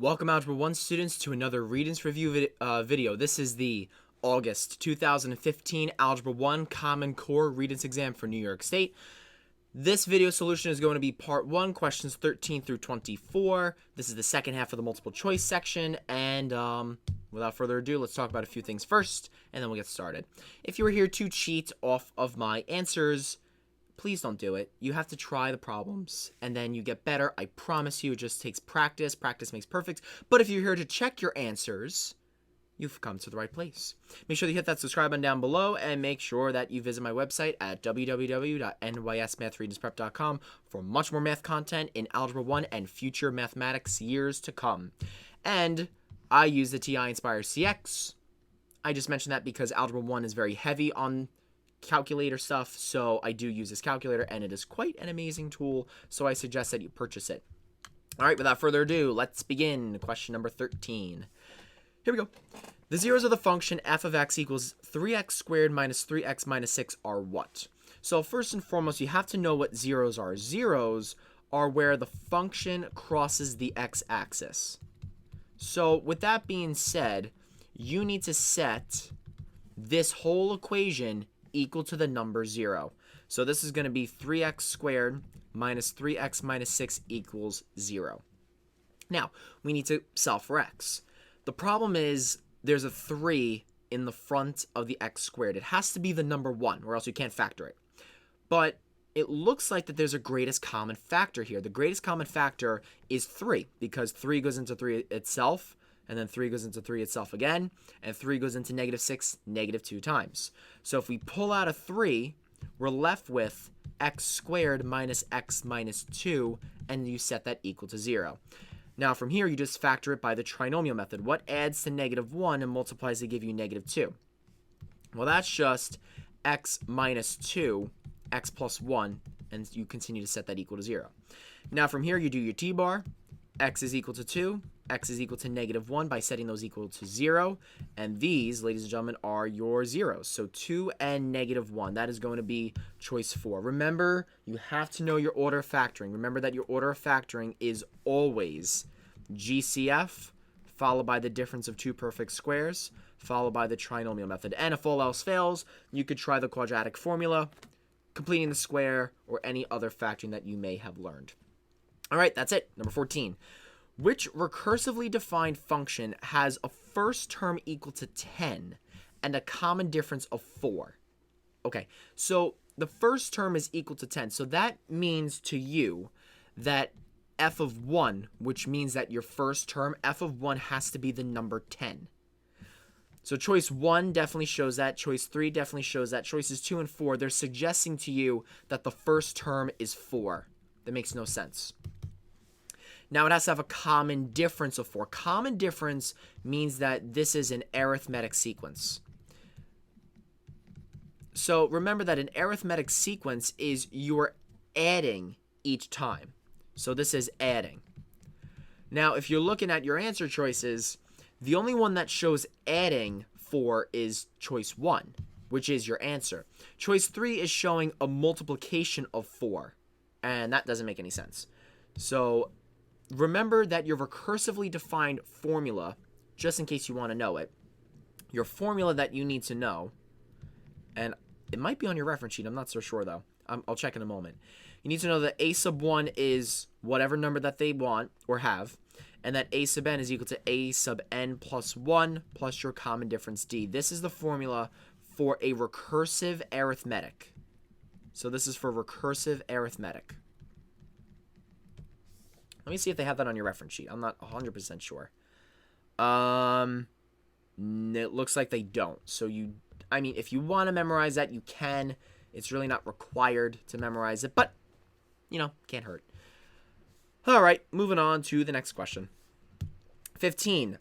Welcome Algebra 1 students to another Regents review video. This is the August 2015 Algebra 1 Common Core Regents exam for New York State. This video solution is going to be part 1, questions 13 through 24. This is the second half of the multiple choice section, and without further ado, let's talk about a few things first, and then we'll get started. If you were here to cheat off of my answers, please don't do it. You have to try the problems, and then you get better. I promise you, it just takes practice. Practice makes perfect. But if you're here to check your answers, you've come to the right place. Make sure you hit that subscribe button down below, and make sure that you visit my website at www.nysmathregentsprep.com for much more math content in Algebra 1 and future mathematics years to come. And I use the TI Inspire CX. I just mentioned that because Algebra 1 is very heavy on calculator stuff, so I do use this calculator, and it is quite an amazing tool, so I suggest that you purchase it. All right, without further ado, let's begin. Question number 13. Here we go. The zeros of the function f of x equals 3x squared minus 3x minus 6 are what? So first and foremost, you have to know what zeros are. Zeros are where the function crosses the x-axis. So with that being said, you need to set this whole equation equal to the number 0. So this is going to be 3x squared minus 3x minus 6 equals 0. Now, we need to solve for x. The problem is there's a 3 in the front of the x squared. It has to be the number 1, or else you can't factor it. But it looks like that there's a greatest common factor here. The greatest common factor is 3, because 3 goes into 3 itself, and then 3 goes into 3 itself again, and 3 goes into negative 6 negative 2 times. So if we pull out a 3, we're left with x squared minus x minus 2, and you set that equal to 0. Now from here, you just factor it by the trinomial method. What adds to negative 1 and multiplies to give you negative 2? Well, that's just x minus 2, x plus 1, and you continue to set that equal to 0. Now from here, you do your t-bar. X is equal to 2, x is equal to negative 1 by setting those equal to 0. And these, ladies and gentlemen, are your zeros. So 2 and negative 1. That is going to be choice 4. Remember, you have to know your order of factoring. Remember that your order of factoring is always GCF, followed by the difference of two perfect squares, followed by the trinomial method. And if all else fails, you could try the quadratic formula, completing the square, or any other factoring that you may have learned. All right, that's it. Number 14. Which recursively defined function has a first term equal to 10 and a common difference of 4? Okay, so the first term is equal to 10. So that means to you that f of 1, which means that your first term, f of 1, has to be the number 10. So choice 1 definitely shows that. Choice 3 definitely shows that. Choices 2 and 4, they're suggesting to you that the first term is 4. That makes no sense. Now it has to have a common difference of 4. Common difference means that this is an arithmetic sequence. So remember that an arithmetic sequence is you're adding each time. So this is adding. Now if you're looking at your answer choices, the only one that shows adding 4 is choice 1, which is your answer. Choice 3 is showing a multiplication of 4, and that doesn't make any sense. So remember that your recursively defined formula, just in case you want to know it, your formula that you need to know, and it might be on your reference sheet, I'm not so sure though, I'll check in a moment. You need to know that a sub 1 is whatever number that they want or have, and that a sub n is equal to a sub n plus 1 plus your common difference d. This is the formula for a recursive arithmetic. So this is for recursive arithmetic. Let me see if they have that on your reference sheet. I'm not 100% sure. It looks like they don't. So if you want to memorize that, you can. It's really not required to memorize it, but, can't hurt. All right, moving on to the next question. 15.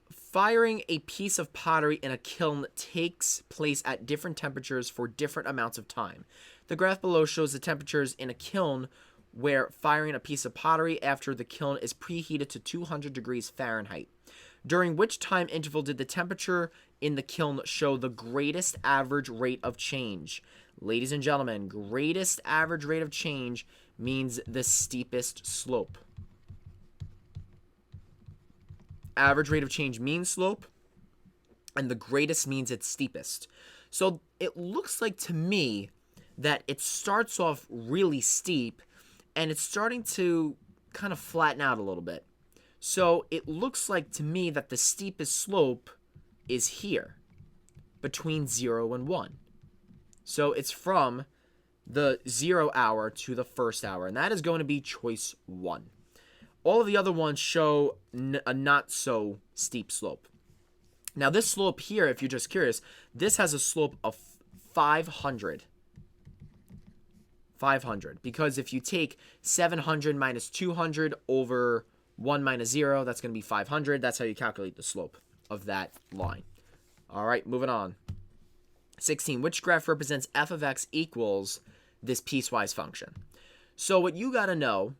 Firing a piece of pottery in a kiln takes place at different temperatures for different amounts of time. The graph below shows the temperatures in a kiln where firing a piece of pottery after the kiln is preheated to 200 degrees Fahrenheit. During which time interval did the temperature in the kiln show the greatest average rate of change? Ladies and gentlemen, greatest average rate of change means the steepest slope. average rate of change means slope, and the greatest means it's steepest. So it looks like to me that it starts off really steep, and it's starting to kind of flatten out a little bit. So it looks like to me that the steepest slope is here, between 0 and 1. So it's from the 0 hour to the first hour, and that is going to be choice 1. All of the other ones show a not so steep slope. Now this slope here, if you're just curious, this has a slope of 500. 500, because if you take 700 minus 200 over 1 minus 0, that's going to be 500. That's how you calculate the slope of that line. All right, moving on. 16, which graph represents f of x equals this piecewise function? So what you got to know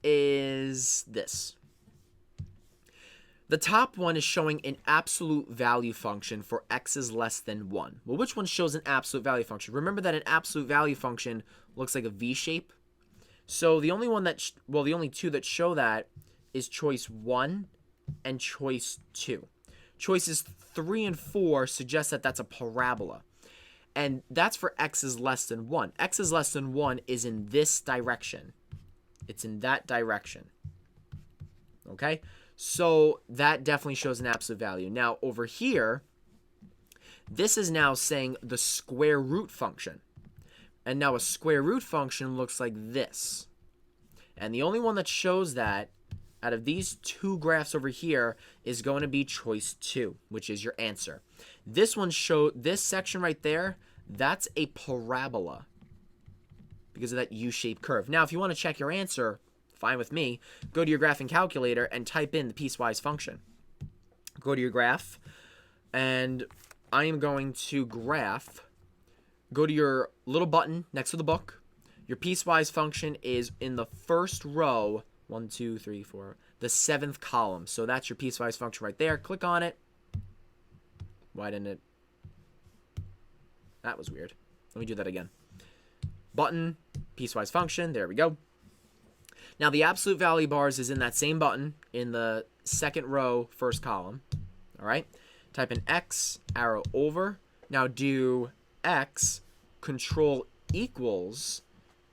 is this. The top one is showing an absolute value function for x is less than 1. Well, which one shows an absolute value function? Remember that an absolute value function looks like a V shape. So the only one that, the only two that show that is choice 1 and choice 2. Choices 3 and 4 suggest that that's a parabola. And that's for x is less than 1. X is less than 1 is in this direction. It's in that direction. Okay? So that definitely shows an absolute value. Now over here, this is now saying the square root function. And now a square root function looks like this. And the only one that shows that out of these two graphs over here is going to be choice 2, which is your answer. This one this section right there, that's a parabola because of that U-shaped curve. Now, if you want to check your answer, fine with me, go to your graphing calculator and type in the piecewise function. Go to your graph, and I am going to graph. Go to your little button next to the book. Your piecewise function is in the first row, 1, 2, 3, 4, the 7th column. So that's your piecewise function right there. Click on it. Why didn't it? That was weird. Let me do that again. Button, piecewise function. There we go. Now the absolute value bars is in that same button in the 2nd row, 1st column. All right. Type in x, arrow over. Now do x, control equals.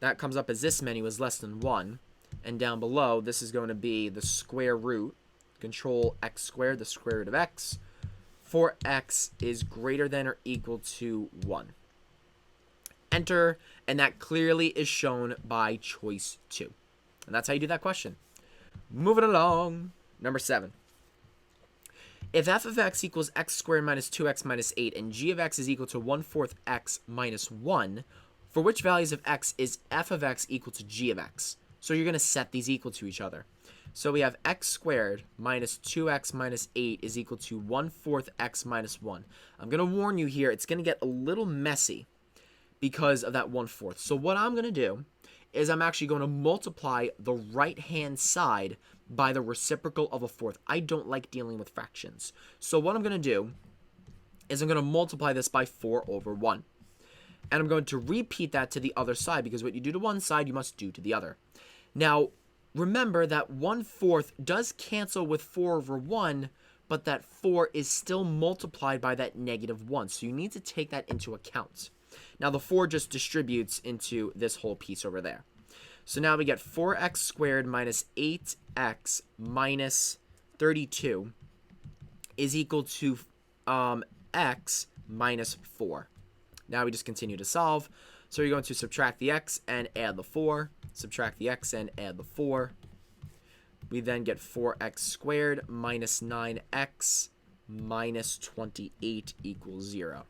That comes up as this menu is less than 1. And down below, this is going to be the square root. Control x squared, the square root of x. For x is greater than or equal to 1. Enter, and that clearly is shown by choice 2. And that's how you do that question. Moving along. Number 7. If f of x equals x squared minus 2x minus 8 and g of x is equal to 1/4 x minus 1, for which values of x is f of x equal to g of x? So you're going to set these equal to each other. So we have x squared minus 2x minus 8 is equal to 1/4 x minus 1. I'm going to warn you here, it's going to get a little messy because of that 1/4. So what I'm going to do is I'm actually going to multiply the right-hand side by the reciprocal of a fourth. I don't like dealing with fractions. So what I'm going to do is I'm going to multiply this by 4 over 1. And I'm going to repeat that to the other side because what you do to one side, you must do to the other. Now, remember that 1/4 does cancel with 4 over 1, but that 4 is still multiplied by that -1. So you need to take that into account. Now, the 4 just distributes into this whole piece over there. So now we get 4x squared minus 8x minus 32 is equal to x minus 4. Now we just continue to solve. So you're going to subtract the x and add the 4. Subtract the x and add the 4. We then get 4x squared minus 9x minus 28 equals 0.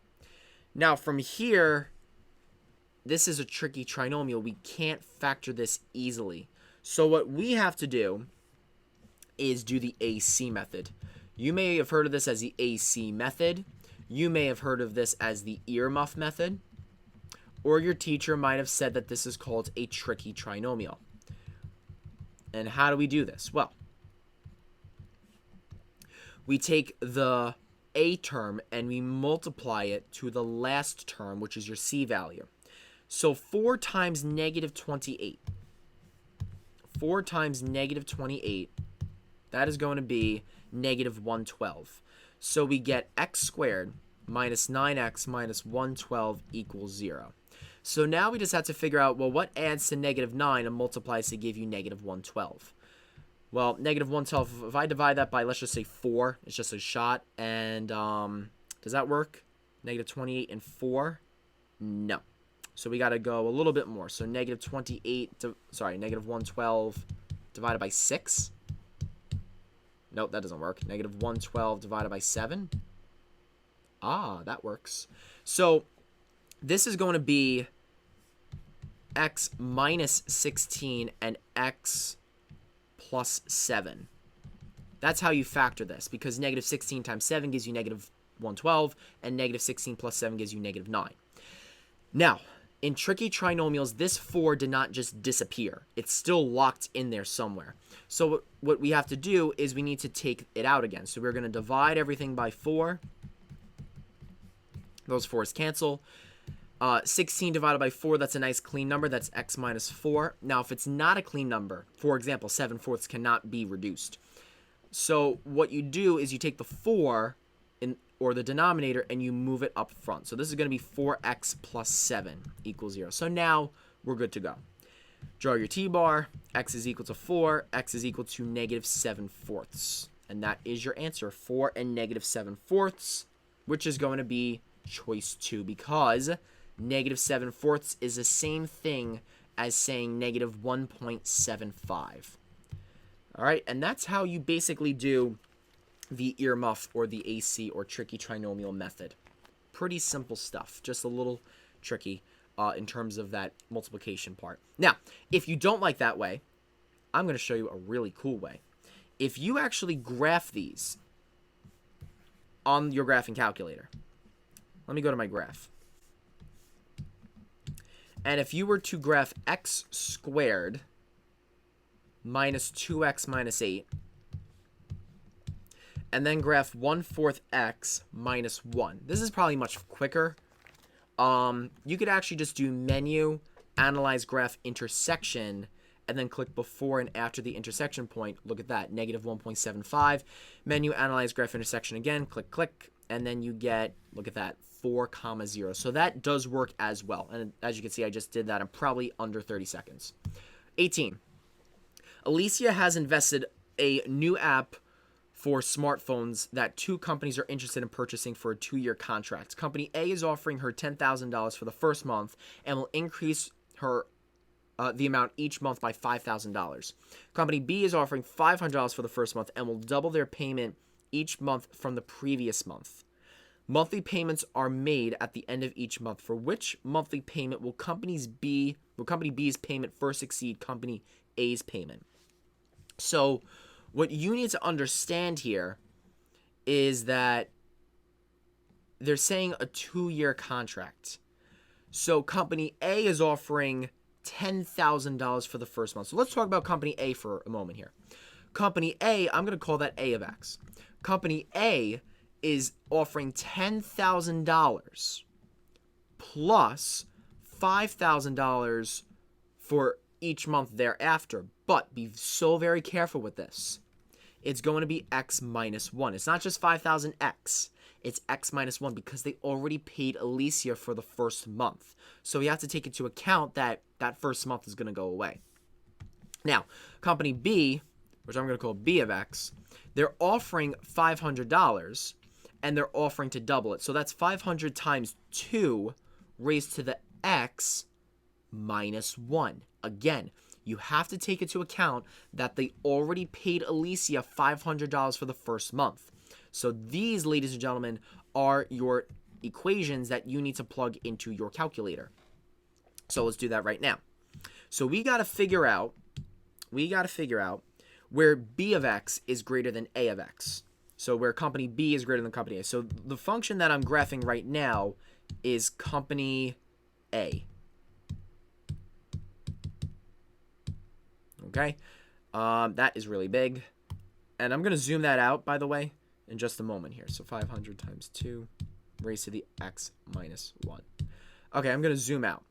Now from here, this is a tricky trinomial. We can't factor this easily. So what we have to do is do the AC method. You may have heard of this as the AC method. You may have heard of this as the earmuff method. Or your teacher might have said that this is called a tricky trinomial. And how do we do this? Well, we take the A term and we multiply it to the last term, which is your C value. So 4 times negative 28. 4 times negative 28 That is going to be negative 112. So we get x squared minus 9x minus 112 equals 0. So now we just have to figure out, well, what adds to negative 9 and multiplies to give you negative 112? Well, negative 112, if I divide that by, let's just say 4, it's just a shot. And does that work? Negative 28 and 4? No. So we got to go a little bit more. So negative 112 divided by 6. Nope, that doesn't work. Negative 112 divided by 7. Ah, that works. So this is going to be x minus 16 and x plus 7. That's how you factor this, because negative 16 times 7 gives you negative 112, and negative 16 plus 7 gives you negative 9. Now, in tricky trinomials, this 4 did not just disappear. It's still locked in there somewhere. So what we have to do is we need to take it out again. So we're going to divide everything by 4. Those 4's cancel. 16 divided by 4, that's a nice clean number. That's x minus 4. Now, if it's not a clean number, for example, 7/4 cannot be reduced. So what you do is you take the 4 or the denominator and you move it up front. So this is going to be 4x plus 7 equals 0. So now we're good to go. Draw your t-bar. X is equal to 4. X is equal to negative 7/4. And that is your answer, 4 and negative 7/4, which is going to be choice 2, because negative 7/4 is the same thing as saying negative 1.75. All right, and that's how you basically do the earmuff or the AC or tricky trinomial method. Pretty simple stuff, just a little tricky in terms of that multiplication part. Now, if you don't like that way, I'm going to show you a really cool way. If you actually graph these on your graphing calculator, let me go to my graph. And if you were to graph x squared minus 2x minus 8, and then graph 1/4 x minus 1. This is probably much quicker. You could actually just do menu, analyze graph intersection, and then click before and after the intersection point. Look at that, negative 1.75. Menu, analyze graph intersection again, click, click, and then you get, look at that, 4,0. So that does work as well. And as you can see, I just did that in probably under 30 seconds. 18. Alicia has invested a new app for smartphones that 2 companies are interested in purchasing for a 2-year contract. Company A is offering her $10,000 for the first month and will increase her the amount each month by $5,000. Company B is offering $500 for the first month and will double their payment each month from the previous month. Monthly payments are made at the end of each month. For which monthly payment will Company B's payment first exceed Company A's payment? So what you need to understand here is that they're saying a 2-year contract. So Company A is offering $10,000 for the first month. So let's talk about Company A for a moment here. Company A, I'm going to call that A of X. Company A is offering $10,000 plus $5,000 for each month thereafter. But be so very careful with this. It's going to be X minus 1. It's not just 5,000X. It's X minus 1 because they already paid Alicia for the first month. So we have to take into account that that first month is going to go away. Now, Company B, which I'm going to call B of X, they're offering $500 and they're offering to double it. So that's 500 times 2 raised to the X minus 1. Again, you have to take into account that they already paid Alicia $500 for the first month. So these, ladies and gentlemen, are your equations that you need to plug into your calculator. So let's do that right now. So we got to figure out where B of X is greater than A of X. So where Company B is greater than Company A. So the function that I'm graphing right now is Company A. Okay, that is really big. And I'm going to zoom that out, by the way, in just a moment here. So 500 times 2 raised to the X minus 1. Okay, I'm going to zoom out.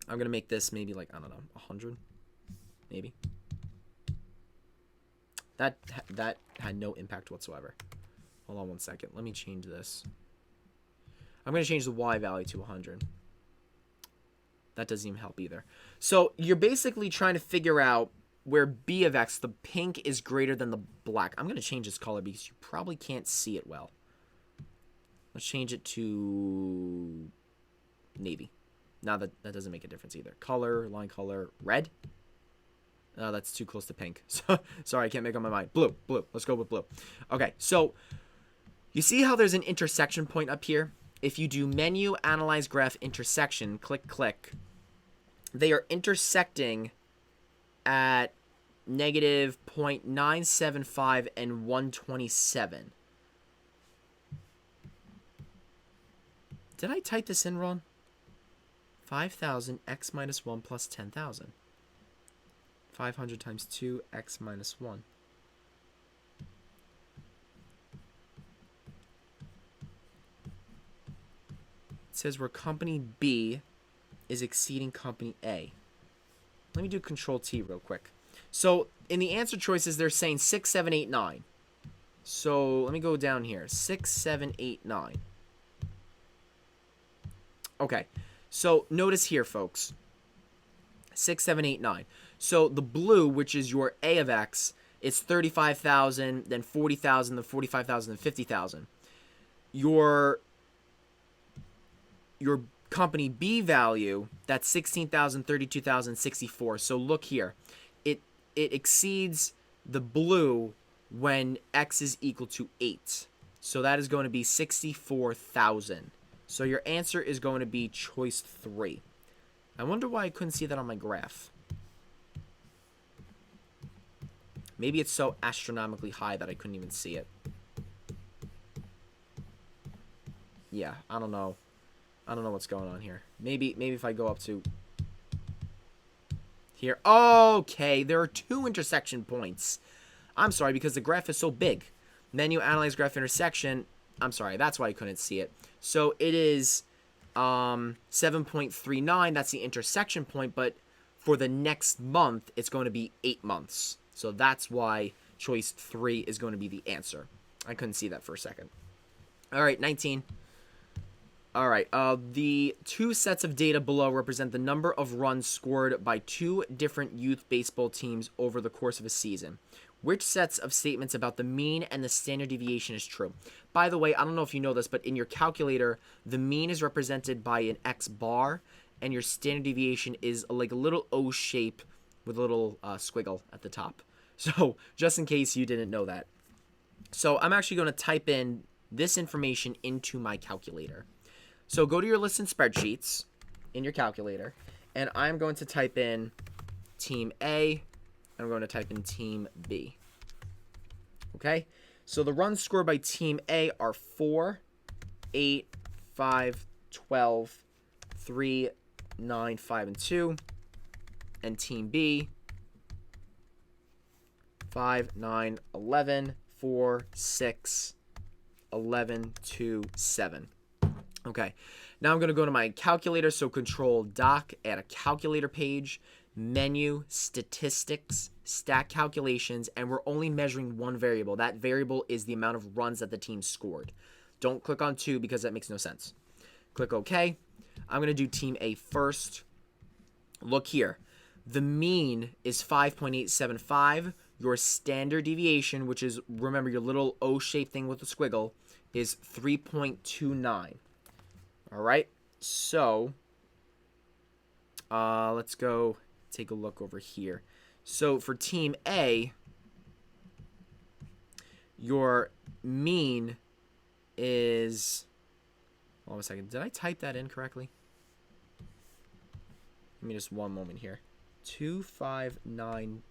I'm going to make this maybe like, I don't know, 100, maybe. That had no impact whatsoever. Hold on one second. Let me change this. I'm going to change the y value to 100. That doesn't even help either. So you're basically trying to figure out where b of x, the pink, is greater than the black. I'm going to change this color because you probably can't see it well. Let's change it to navy. Now that doesn't make a difference either. Color, line color, red. No, that's too close to pink. So, sorry, I can't make up my mind. Blue. Let's go with blue. Okay, so you see how there's an intersection point up here? If you do menu, analyze graph, intersection, click, they are intersecting at negative 0.975 and 127. Did I type this in wrong? 5,000 x minus 1 plus 10,000. 500 times 2 x minus 1. It says where company B is exceeding company A. Let me do Control T real quick. So in the answer choices, they're saying 6, 7, 8, 9. So let me go down here. 6, 7, 8, 9. Okay. So notice here, folks. 6, 7, 8, 9. So the blue, which is your A of X, it's 35,000, then 40,000, then 45,000, then 50,000. Your company B value, that's 16,000, 32,000, 64. So look here. It exceeds the blue when X is equal to 8. So that is going to be 64,000. So your answer is going to be choice 3. I wonder why I couldn't see that on my graph. Maybe it's so astronomically high that I couldn't even see it. Yeah, I don't know. I don't know what's going on here. Maybe if I go up to here. Okay, there are 2 intersection points. I'm sorry, because the graph is so big. Menu, analyze graph, intersection. I'm sorry, that's why I couldn't see it. So it is 7.39. That's the intersection point, but for the next month, it's going to be 8 months. So that's why choice 3 is going to be the answer. I couldn't see that for a second. All right, 19. All right, the 2 sets of data below represent the number of runs scored by 2 different youth baseball teams over the course of a season. Which sets of statements about the mean and the standard deviation is true? By the way, I don't know if you know this, but in your calculator, the mean is represented by an X bar, and your standard deviation is like a little O shape with a little squiggle at the top. So, just in case you didn't know that. So, I'm actually going to type in this information into my calculator. So go to your list and spreadsheets in your calculator, and I'm going to type in Team A, and I'm going to type in Team B. Okay? So the runs scored by Team A are 4, 8, 5, 12, 3, 9, 5, and 2. And Team B, 5, 9, 11, 4, 6, 11, 2, 7. Okay, now I'm going to go to my calculator, so Control Doc, add a calculator page, menu, statistics, stack calculations, and we're only measuring one variable. That variable is the amount of runs that the team scored. Don't click on 2 because that makes no sense. Click OK. I'm going to do Team A first. Look here. The mean is 5.875. Your standard deviation, which is, remember, your little O-shaped thing with the squiggle, is 3.29. All right, so let's go take a look over here. So for Team A, your mean is, hold on a second, did I type that in correctly? Give me just one moment here. 259.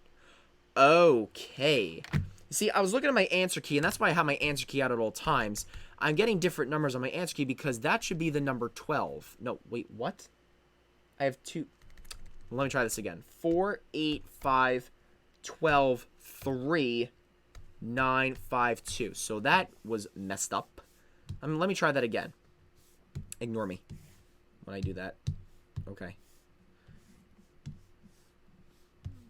Okay. See, I was looking at my answer key, and that's why I have my answer key out at all times. I'm getting different numbers on my answer key because that should be the number 12. No, wait, what? I have 2. Let me try this again. 4, 8, 5, 12, 3, 9, 5, 2. So that was messed up. Let me try that again. Ignore me when I do that. Okay.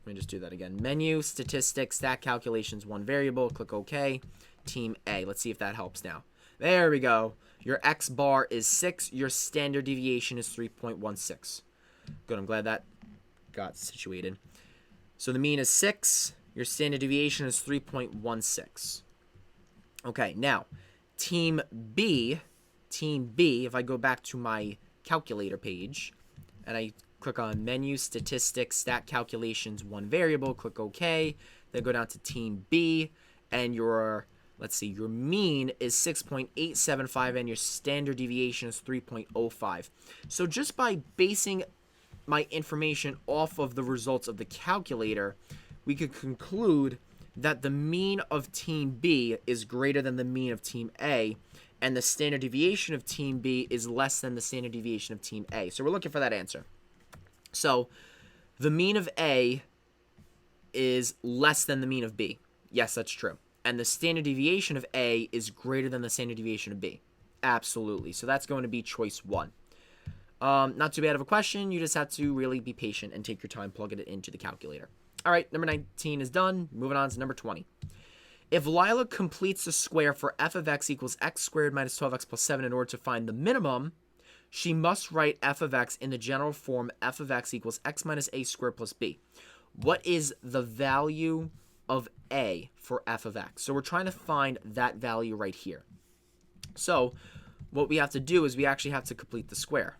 Let me just do that again. Menu, statistics, stat calculations, one variable. Click OK. Team A. Let's see if that helps now. There we go. Your X bar is 6. Your standard deviation is 3.16. Good. I'm glad that got situated. So the mean is 6. Your standard deviation is 3.16. Okay. Now, Team B, if I go back to my calculator page and I click on menu, statistics, stat calculations, one variable, click OK, then go down to Team B, and your, let's see, your mean is 6.875 and your standard deviation is 3.05. So just by basing my information off of the results of the calculator, we could conclude that the mean of Team B is greater than the mean of Team A, and the standard deviation of Team B is less than the standard deviation of Team A. So we're looking for that answer. So the mean of A is less than the mean of B. Yes, that's true. And the standard deviation of A is greater than the standard deviation of B. Absolutely. So that's going to be choice 1. Not too bad of a question. You just have to really be patient and take your time plugging it into the calculator. All right, number 19 is done. Moving on to number 20. If Lila completes the square for f of x equals x squared minus 12x plus 7 in order to find the minimum, she must write f of x in the general form f of x equals x minus a squared plus b. What is the value of a for f of x? So we're trying to find that value right here. So what we have to do is we actually have to complete the square.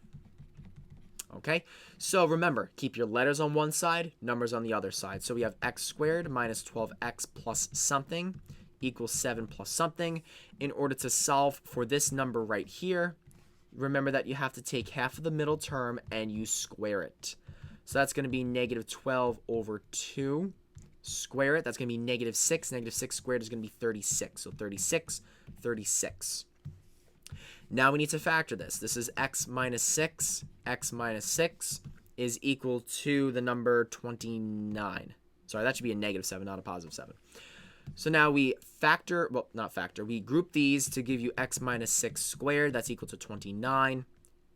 Okay, so remember, keep your letters on one side, numbers on the other side. So we have x squared minus 12x plus something equals 7 plus something. In order to solve for this number right here, remember that you have to take half of the middle term and you square it. So that's going to be negative 12 over 2. Square it. That's going to be negative 6. Negative 6 squared is going to be 36. So 36, 36. Now we need to factor this. This is x minus 6. X minus 6 is equal to the number 29. Sorry, that should be a negative 7, not a positive 7. So now we factor, well, not factor, we group these to give you x minus 6 squared. That's equal to 29.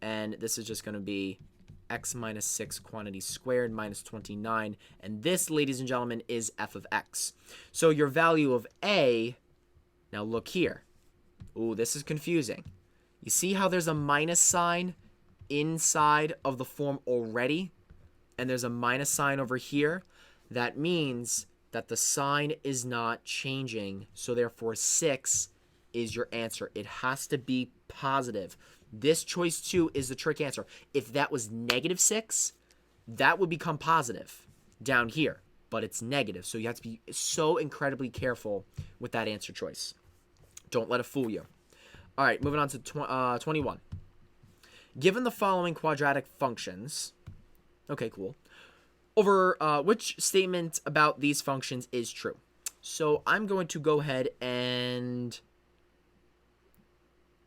And this is just going to be x minus 6 quantity squared minus 29. And this, ladies and gentlemen, is f of x. So your value of a, now look here. Ooh, this is confusing. You see how there's a minus sign inside of the form already? And there's a minus sign over here? That means that the sign is not changing. So therefore 6 is your answer. It has to be positive. This choice 2 is the trick answer. If that was negative 6, that would become positive down here. But it's negative. So you have to be so incredibly careful with that answer choice. Don't let it fool you. All right, moving on to 21. Given the following quadratic functions, okay, cool, over which statement about these functions is true? So I'm going to go ahead and,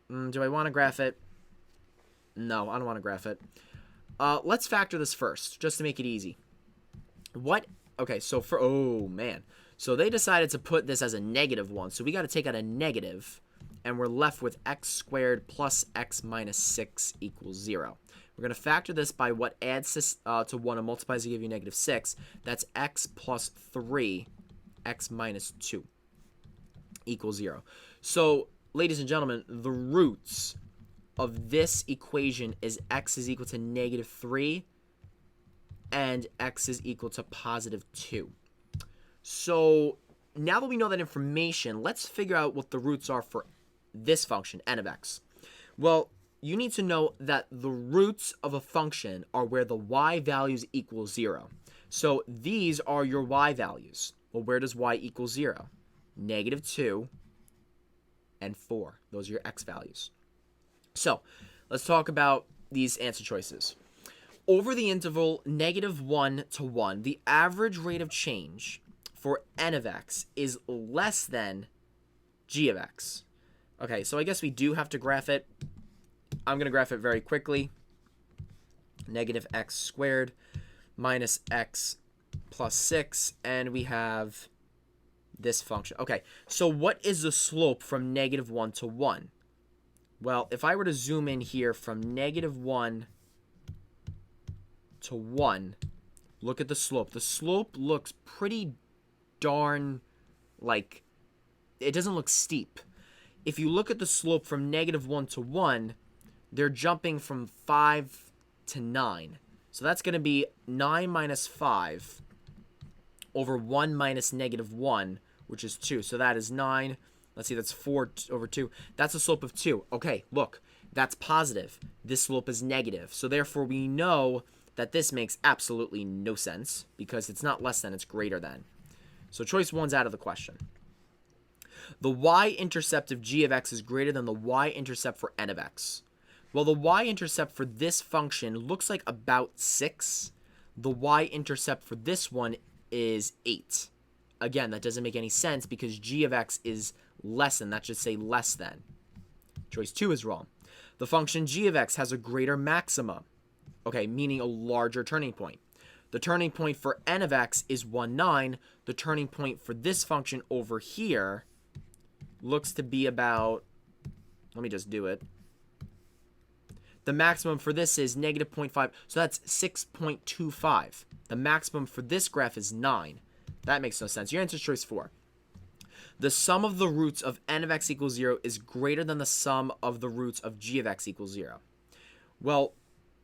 do I want to graph it? No, I don't want to graph it. Let's factor this first, just to make it easy. Okay, so for, oh man. So they decided to put this as a negative 1, so we got to take out a negative. And we're left with x squared plus x minus 6 equals 0. We're going to factor this by what adds to 1 and multiplies to give you negative 6. That's x plus 3, x minus 2 equals 0. So, ladies and gentlemen, the roots of this equation is x is equal to negative 3 and x is equal to positive 2. So, now that we know that information, let's figure out what the roots are for this function, n of x. Well, you need to know that the roots of a function are where the y values equal 0. So these are your y values. Well, where does y equal 0? Negative 2 and 4. Those are your x values. So let's talk about these answer choices. Over the interval negative 1 to 1, the average rate of change for n of x is less than g of x. Okay, so I guess we do have to graph it. I'm going to graph it very quickly. Negative x squared minus x plus 6, and we have this function. Okay, so what is the slope from negative 1 to 1? Well, if I were to zoom in here from negative 1 to 1, look at the slope. The slope looks pretty darn, like, it doesn't look steep. If you look at the slope from -1 to 1, they're jumping from 5 to 9. So that's going to be 9 minus 5 over 1 minus -1, which is 2. So that is 9. Let's see, that's 4 over 2. That's a slope of 2. Okay, look, that's positive. This slope is negative. So therefore, we know that this makes absolutely no sense because it's not less than, it's greater than. So choice 1's out of the question. The y-intercept of g of x is greater than the y-intercept for n of x. Well, the y-intercept for this function looks like about 6. The y-intercept for this one is 8. Again, that doesn't make any sense because g of x is less than. That should say less than. Choice 2 is wrong. The function g of x has a greater maxima. Okay, meaning a larger turning point. The turning point for n of x is 1, 9. The turning point for this function over here looks to be about, let me just do it. The maximum for this is -0.5, so that's 6.25. The maximum for this graph is 9. That makes no sense. Your answer is choice 4. The sum of the roots of n of x equals 0 is greater than the sum of the roots of g of x equals 0. Well,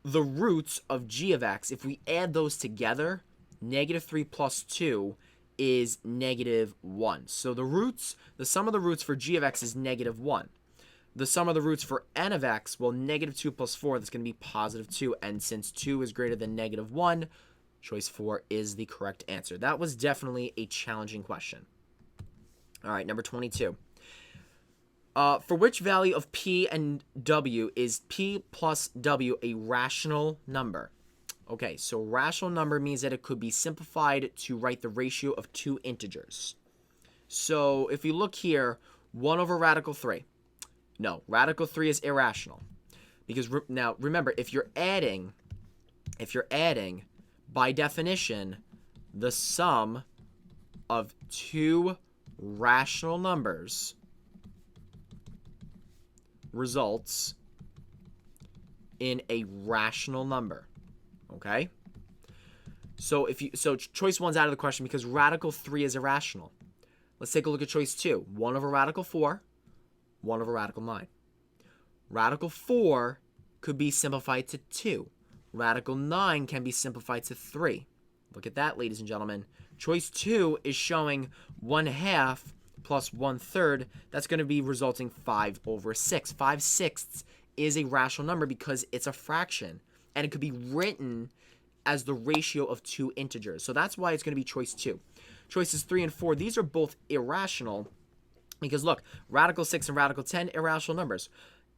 the roots of g of x, if we add those together, -3 plus 2 is -1. So the sum of the roots for g of x is -1. The sum of the roots for n of x, well, -2 plus 4, that's going to be +2. And since 2 is greater than -1, choice 4 is the correct answer. That was definitely a challenging question. All right, number 22. For which value of p and w is p plus w a rational number? Okay, so rational number means that it could be simplified to write the ratio of two integers. So if you look here, 1 over radical 3. No, radical 3 is irrational. Because now remember, if you're adding, by definition, the sum of two rational numbers results in a rational number. Okay? So choice 1's out of the question because radical 3 is irrational. Let's take a look at choice 2. 1 over radical 4, 1 over radical 9. Radical 4 could be simplified to 2. Radical 9 can be simplified to 3. Look at that, ladies and gentlemen. Choice 2 is showing 1/2 plus 1/3. That's going to be resulting 5 over 6. 5/6 is a rational number because it's a fraction. And it could be written as the ratio of two integers. So that's why it's going to be choice 2. Choices 3 and 4, these are both irrational. Because look, radical 6 and radical 10, irrational numbers.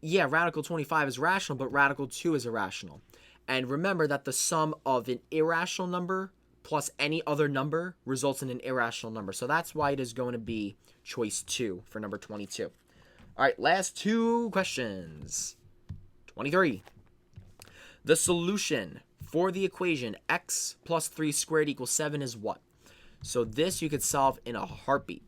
Yeah, radical 25 is rational, but radical 2 is irrational. And remember that the sum of an irrational number plus any other number results in an irrational number. So that's why it is going to be choice 2 for number 22. All right, last two questions. 23. The solution for the equation x plus 3 squared equals 7 is what? So this you could solve in a heartbeat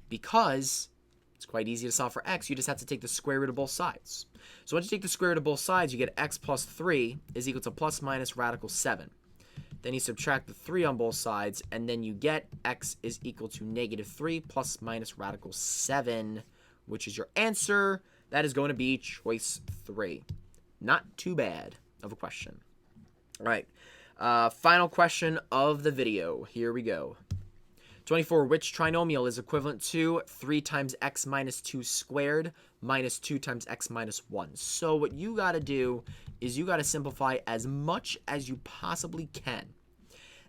because it's quite easy to solve for x. You just have to take the square root of both sides. So once you take the square root of both sides, you get x plus 3 is equal to plus minus radical 7. Then you subtract the 3 on both sides, and then you get x is equal to -3 plus minus radical 7, which is your answer. That is going to be choice 3. Not too bad of a question. All right, final question of the video. Here we go. 24, which trinomial is equivalent to 3 times x minus 2 squared minus 2 times x minus 1? So what you got to do is you got to simplify as much as you possibly can.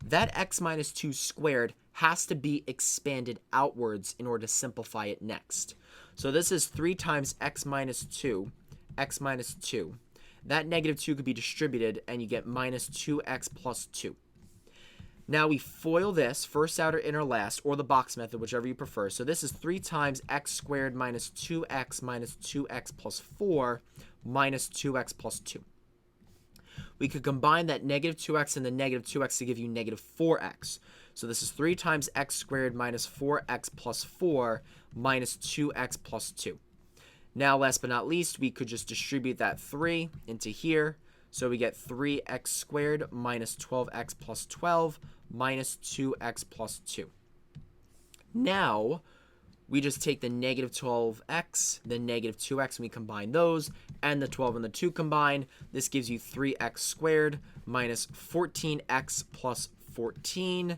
That x minus 2 squared has to be expanded outwards in order to simplify it next. So this is 3 times x minus 2, x minus 2. That -2 could be distributed, and you get minus 2x plus 2. Now we FOIL this, first, outer, inner, last, or the box method, whichever you prefer. So this is 3 times x squared minus 2x minus 2x plus 4 minus 2x plus 2. We could combine that -2x and the -2x to give you -4x. So this is 3 times x squared minus 4x plus 4 minus 2x plus 2. Now, last but not least, we could just distribute that 3 into here. So we get 3x squared minus 12x plus 12 minus 2x plus 2. Now, we just take the negative 12x, the negative 2x, and we combine those, and the 12 and the 2 combine. This gives you 3x squared minus 14x plus 14.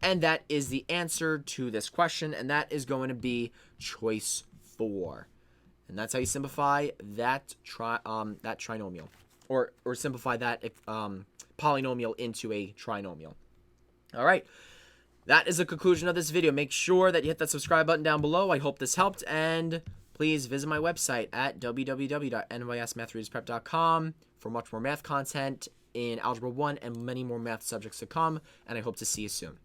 And that is the answer to this question, and that is going to be choice 4. And that's how you simplify that trinomial, or simplify that polynomial into a trinomial. All right. That is the conclusion of this video. Make sure that you hit that subscribe button down below. I hope this helped, and please visit my website at www.nysmathreadersprep.com for much more math content in Algebra 1 and many more math subjects to come, and I hope to see you soon.